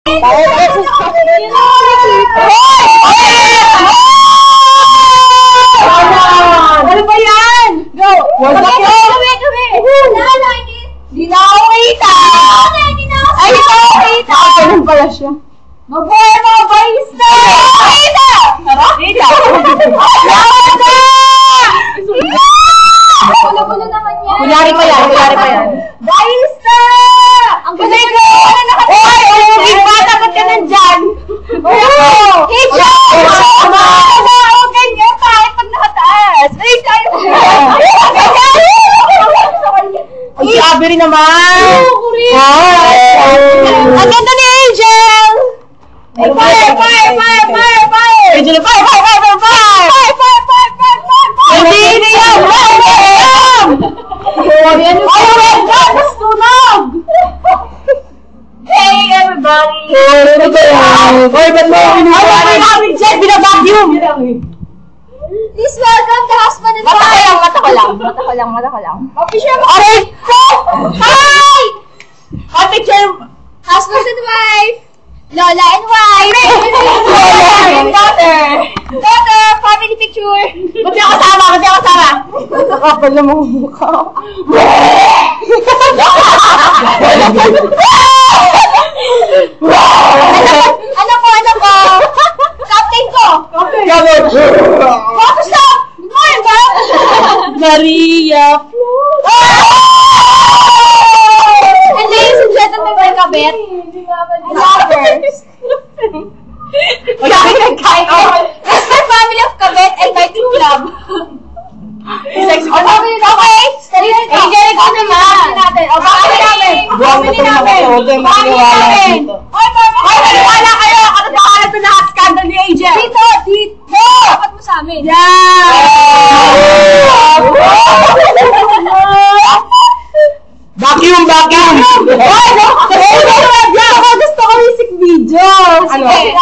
Ano ba yan? Go! Kami! Di na ako kita! Ay, di na ako kita! Ganun pala siya. Mabuhay mo, barista! Kita! Kita! Pulo-pulo naman yan. Kunyari pa yan. Barista! Ang galing ko! Oy! Iba, dapat ka nandyan! Oo! Hija! Oo, ganyan tayo pag nakataas! Ay, tayo! Ay, sabi rin naman! Oo, Korea! Ang ganda ni Angel! Fire! Angel, fire! Hindi yan! Hey everybody! Hoy, ba't mo kinuha namin dyan? Binabagyum! Please welcome the husband and wife! Mata ko lang. Official mo! Aray ko! Hi! Official husband and wife! Lola and wife! Lola and daughter! Daughter! Family picture! Ba't yung kasama? Kapal na mga mukha. Ano ko? Captain ko! Focus up! More ba? Maria Flo! And ladies and gentlemen, my kabit. Lovers. That's my family of kabit and my true love. Okay! Angel, ikaw naman! Family namin! Oy, maniwala kayo! Ano pangalan ito na scandal ni Angel? Dito! Dapat mo sa amin! Vacuum! Oy! Gusto ko music video! Sige!